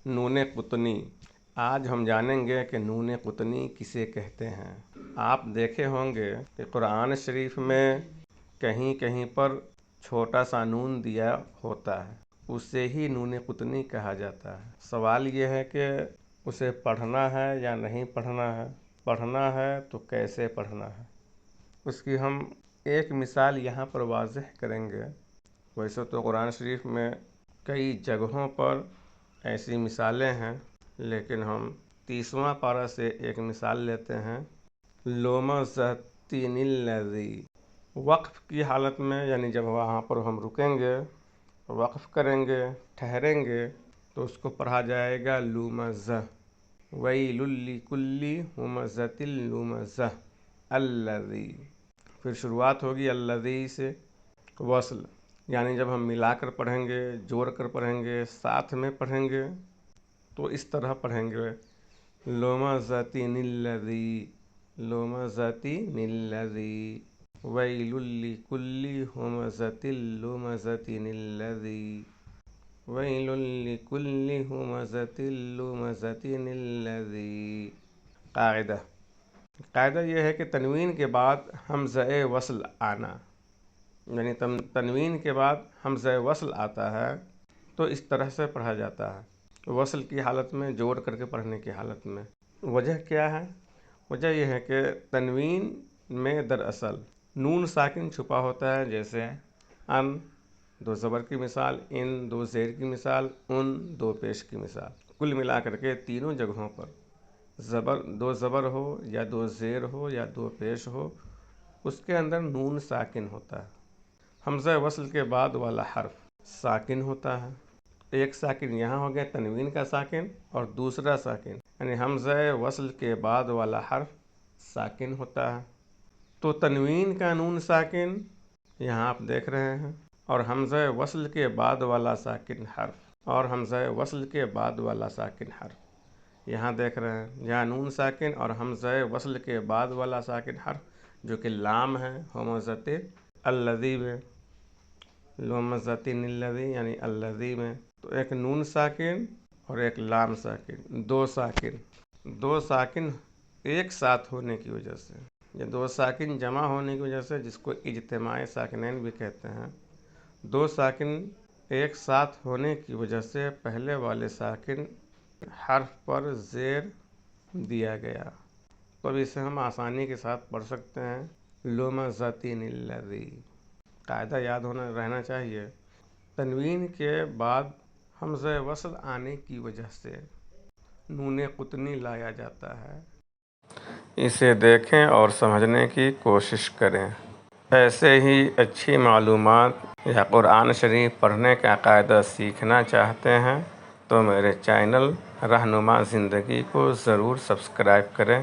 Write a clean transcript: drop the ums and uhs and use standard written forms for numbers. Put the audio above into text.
نون قطنی۔ آج ہم جانیں گے کہ نون قطنی کسے کہتے ہیں۔ آپ دیکھے ہوں گے کہ قرآن شریف میں کہیں کہیں پر چھوٹا سا نون دیا ہوتا ہے، اسے ہی نون قطنی کہا جاتا ہے۔ سوال یہ ہے کہ اسے پڑھنا ہے یا نہیں پڑھنا ہے، پڑھنا ہے تو کیسے پڑھنا ہے۔ اس کی ہم ایک مثال یہاں پر واضح کریں گے۔ ویسے تو قرآن شریف میں کئی جگہوں پر ایسی مثالیں ہیں، لیکن ہم 30واں پارہ سے ایک مثال لیتے ہیں۔ لومزۃ الذی، وقف کی حالت میں، یعنی جب وہاں پر ہم رکیں گے، وقف کریں گے، ٹھہریں گے، تو اس کو پڑھا جائے گا لومزہ۔ ویل لکل ہمزۃ لمزہ الذی، پھر شروعات ہوگی الذی سے، وصل، یعنی جب ہم ملا کر پڑھیں گے، جوڑ کر پڑھیں گے، ساتھ میں پڑھیں گے تو اس طرح پڑھیں گے لومزۃ الذی، لومزۃ الذی، ویل لکل ہمزۃ لمزۃ الذی، ویل لکل ہمزۃ لمزۃ الذی۔ قاعدہ یہ ہے کہ تنوین کے بعد حمزہ وصل آنا، یعنی تنوین کے بعد حمزہ وصل آتا ہے تو اس طرح سے پڑھا جاتا ہے، وصل کی حالت میں، جوڑ کر کے پڑھنے کی حالت میں۔ وجہ کیا ہے؟ وجہ یہ ہے کہ تنوین میں دراصل نون ساکن چھپا ہوتا ہے، جیسے ان، دو زبر کی مثال، ان دو زیر کی مثال، ان دو پیش کی مثال۔ کل ملا کر کے تینوں جگہوں پر دو زبر ہو یا دو زیر ہو یا دو پیش ہو، اس کے اندر نون ساکن ہوتا ہے۔ حمزہ وصل کے بعد والا حرف ساکن ہوتا ہے۔ ایک ساکن یہاں ہو گیا تنوین کا ساکن، اور دوسرا ساکن یعنی حمزہ وصل کے بعد والا حرف ساکن ہوتا ہے۔ تو تنوین کا نون ساکن یہاں آپ دیکھ رہے ہیں، اور حمزہ وصل کے بعد والا ساکن حرف، اور حمزہ وصل کے بعد والا ساکن حرف یہاں دیکھ رہے ہیں۔ یہاں نون ساکن اور حمزہ وصل کے بعد والا ساکن حرف جو کہ لام ہے، ہمزۃ الذی میں، لومزۃ الذی یعنی الذی میں، تو ایک نون ساکن اور ایک لام ساکن، دو ساکن ایک ساتھ ہونے کی وجہ سے، یہ دو ساکن جمع ہونے کی وجہ سے، جس کو اجتماع ساکنین بھی کہتے ہیں، دو ساکن ایک ساتھ ہونے کی وجہ سے پہلے والے ساکن حرف پر زیر دیا گیا، تو اب اسے ہم آسانی کے ساتھ پڑھ سکتے ہیں لومزۃ الذی۔ قاعدہ یاد رہنا چاہیے، تنوین کے بعد حمزہ وصل آنے کی وجہ سے نون قطنی لایا جاتا ہے۔ اسے دیکھیں اور سمجھنے کی کوشش کریں۔ ایسے ہی اچھی معلومات یا قرآن شریف پڑھنے کا قاعدہ سیکھنا چاہتے ہیں تو میرے چینل رہنما زندگی کو ضرور سبسکرائب کریں۔